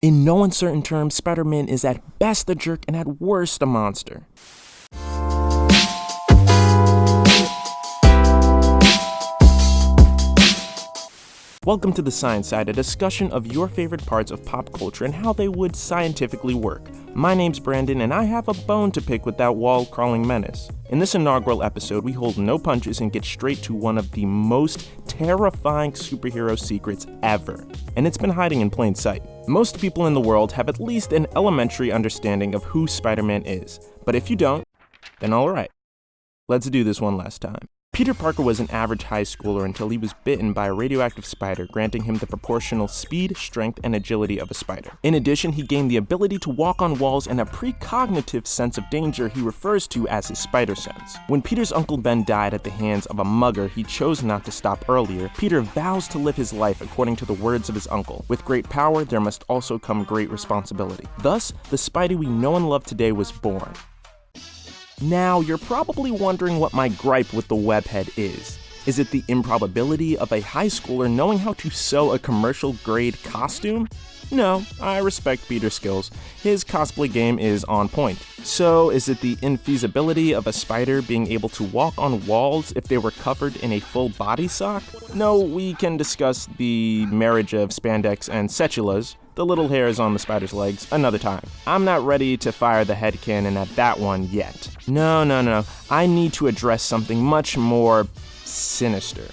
In no uncertain terms, Spider-Man is at best a jerk and at worst a monster. Welcome to The Science Side, a discussion of your favorite parts of pop culture and how they would scientifically work. My name's Brandon, and I have a bone to pick with that wall-crawling menace. In this inaugural episode, we hold no punches and get straight to one of the most terrifying superhero secrets ever, and it's been hiding in plain sight. Most people in the world have at least an elementary understanding of who Spider-Man is, but if you don't, then alright. Let's do this one last time. Peter Parker was an average high schooler until he was bitten by a radioactive spider, granting him the proportional speed, strength, and agility of a spider. In addition, he gained the ability to walk on walls and a precognitive sense of danger he refers to as his spider sense. When Peter's Uncle Ben died at the hands of a mugger he chose not to stop earlier, Peter vows to live his life according to the words of his uncle. With great power, there must also come great responsibility. Thus, the Spidey we know and love today was born. Now, you're probably wondering what my gripe with the webhead is. Is it the improbability of a high schooler knowing how to sew a commercial-grade costume? No, I respect Peter's skills. His cosplay game is on point. So, is it the infeasibility of a spider being able to walk on walls if they were covered in a full body sock? No, we can discuss the marriage of spandex and cetulas, the little hairs on the spider's legs, another time. I'm not ready to fire the headcanon at that one yet. No. I need to address something much more sinister.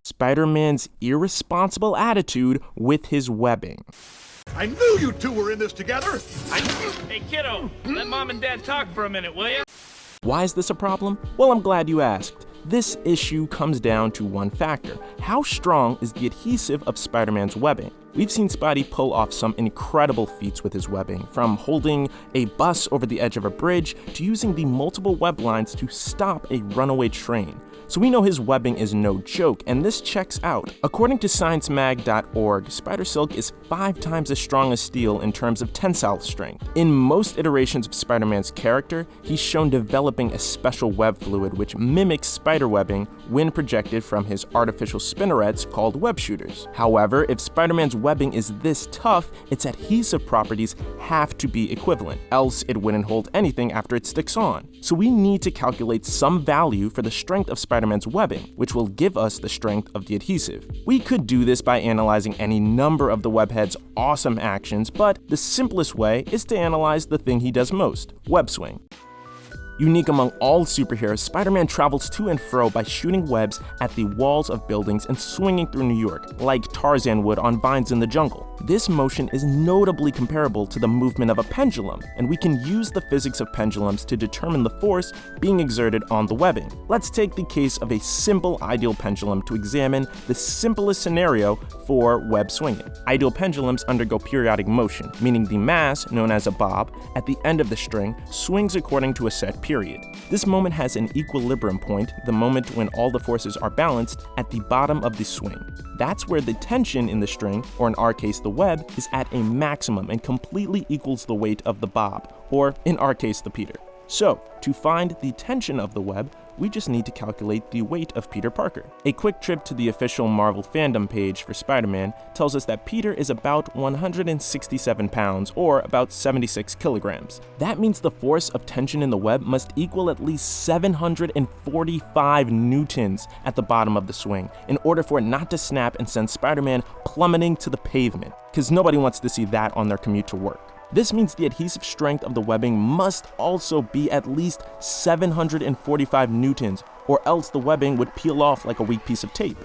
Spider-Man's irresponsible attitude with his webbing. I knew you two were in this together! Hey kiddo, let mom and dad talk for a minute, will ya? Why is this a problem? Well, I'm glad you asked. This issue comes down to one factor. How strong is the adhesive of Spider-Man's webbing? We've seen Spidey pull off some incredible feats with his webbing, from holding a bus over the edge of a bridge to using the multiple web lines to stop a runaway train. So we know his webbing is no joke, and this checks out. According to sciencemag.org, Spider Silk is 5 times as strong as steel in terms of tensile strength. In most iterations of Spider-Man's character, he's shown developing a special web fluid which mimics spider webbing when projected from his artificial spinnerets called web shooters. However, if Spider-Man's webbing is this tough, its adhesive properties have to be equivalent, else it wouldn't hold anything after it sticks on. So we need to calculate some value for the strength of Spider-Man's webbing, which will give us the strength of the adhesive. We could do this by analyzing any number of the webhead's awesome actions, but the simplest way is to analyze the thing he does most, web swing. Unique among all superheroes, Spider-Man travels to and fro by shooting webs at the walls of buildings and swinging through New York, like Tarzan would on vines in the jungle. This motion is notably comparable to the movement of a pendulum, and we can use the physics of pendulums to determine the force being exerted on the webbing. Let's take the case of a simple ideal pendulum to examine the simplest scenario for web swinging. Ideal pendulums undergo periodic motion, meaning the mass, known as a bob, at the end of the string swings according to a set period. This moment has an equilibrium point, the moment when all the forces are balanced, at the bottom of the swing. That's where the tension in the string, or in our case the web, is at a maximum and completely equals the weight of the bob, or in our case the Peter. So, to find the tension of the web, we just need to calculate the weight of Peter Parker. A quick trip to the official Marvel Fandom page for Spider-Man tells us that Peter is about 167 pounds, or about 76 kilograms. That means the force of tension in the web must equal at least 745 newtons at the bottom of the swing, in order for it not to snap and send Spider-Man plummeting to the pavement, because nobody wants to see that on their commute to work. This means the adhesive strength of the webbing must also be at least 745 newtons, or else the webbing would peel off like a weak piece of tape.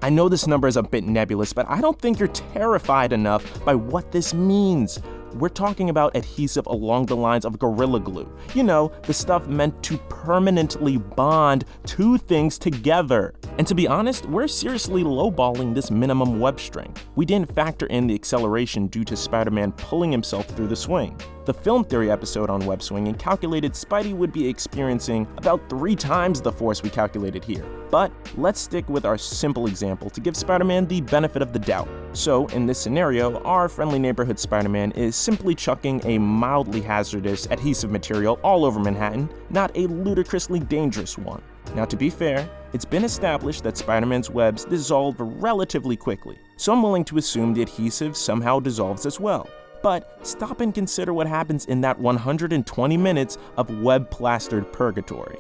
I know this number is a bit nebulous, but I don't think you're terrified enough by what this means. We're talking about adhesive along the lines of Gorilla Glue. You know, the stuff meant to permanently bond two things together. And to be honest, we're seriously lowballing this minimum web strength. We didn't factor in the acceleration due to Spider-Man pulling himself through the swing. The Film Theory episode on web swinging calculated Spidey would be experiencing about 3 times the force we calculated here. But let's stick with our simple example to give Spider-Man the benefit of the doubt. So, in this scenario, our friendly neighborhood Spider-Man is simply chucking a mildly hazardous adhesive material all over Manhattan, not a ludicrously dangerous one. Now, to be fair, it's been established that Spider-Man's webs dissolve relatively quickly, so I'm willing to assume the adhesive somehow dissolves as well. But stop and consider what happens in that 120 minutes of web-plastered purgatory.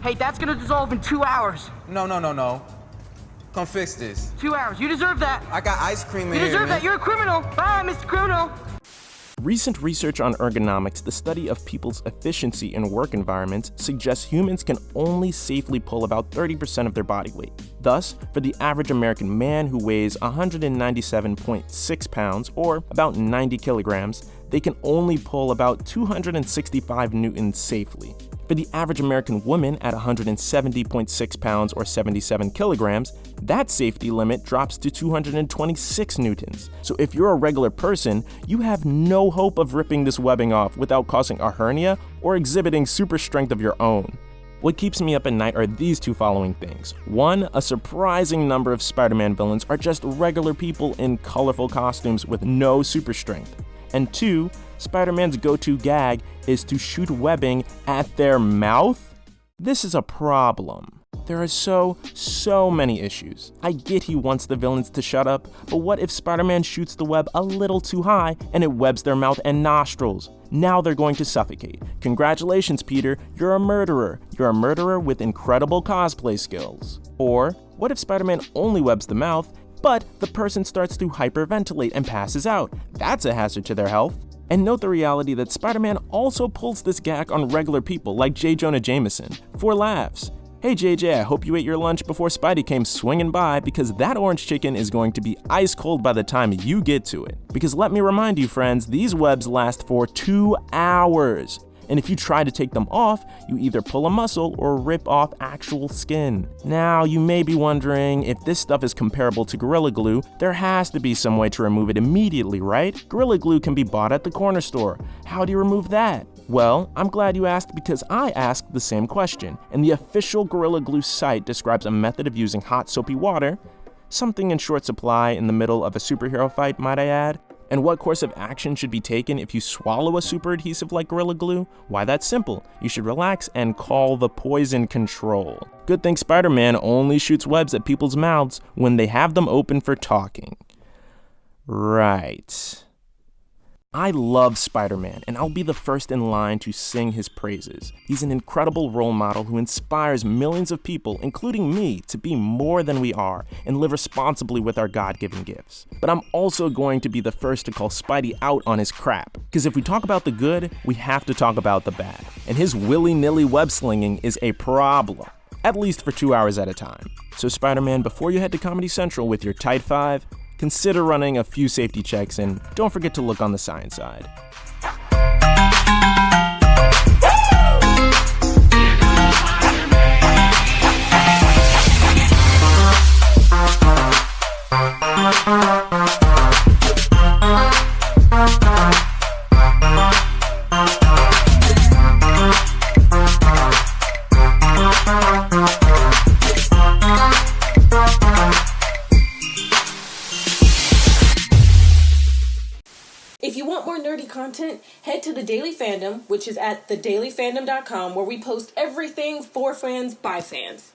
Hey, that's gonna dissolve in 2 hours. No. Come fix this. 2 hours. You deserve that. I got ice cream in You here, deserve man. that. You're a criminal. Bye, Mr. Criminal. Recent research on ergonomics, the study of people's efficiency in work environments, suggests humans can only safely pull about 30% of their body weight. Thus, for the average American man who weighs 197.6 pounds, or about 90 kilograms, they can only pull about 265 newtons safely. For the average American woman at 170.6 pounds or 77 kilograms, that safety limit drops to 226 newtons. So if you're a regular person, you have no hope of ripping this webbing off without causing a hernia or exhibiting super strength of your own. What keeps me up at night are these two following things. 1, a surprising number of Spider-Man villains are just regular people in colorful costumes with no super strength. And 2, Spider-Man's go-to gag is to shoot webbing at their mouth? This is a problem. There are so many issues. I get he wants the villains to shut up, but what if Spider-Man shoots the web a little too high and it webs their mouth and nostrils? Now they're going to suffocate. Congratulations, Peter, you're a murderer. You're a murderer with incredible cosplay skills. Or, what if Spider-Man only webs the mouth, but the person starts to hyperventilate and passes out? That's a hazard to their health. And note the reality that Spider-Man also pulls this gag on regular people like J. Jonah Jameson for laughs. Hey JJ, I hope you ate your lunch before Spidey came swinging by, because that orange chicken is going to be ice cold by the time you get to it. Because let me remind you friends, these webs last for 2 hours. And if you try to take them off, you either pull a muscle or rip off actual skin. Now, you may be wondering, if this stuff is comparable to Gorilla Glue, there has to be some way to remove it immediately, right? Gorilla Glue can be bought at the corner store. How do you remove that? Well, I'm glad you asked, because I asked the same question, and the official Gorilla Glue site describes a method of using hot soapy water, something in short supply in the middle of a superhero fight, might I add. And what course of action should be taken if you swallow a super adhesive like Gorilla Glue? Why, that's simple. You should relax and call the poison control. Good thing Spider-Man only shoots webs at people's mouths when they have them open for talking. Right. I love Spider-Man, and I'll be the first in line to sing his praises. He's an incredible role model who inspires millions of people, including me, to be more than we are and live responsibly with our God-given gifts. But I'm also going to be the first to call Spidey out on his crap, because if we talk about the good, we have to talk about the bad. And his willy-nilly web slinging is a problem, at least for 2 hours at a time. So Spider-Man, before you head to Comedy Central with your tight 5, consider running a few safety checks, and don't forget to look on the science side. If you want more nerdy content, head to the Daily Fandom, which is at thedailyfandom.com, where we post everything for fans by fans.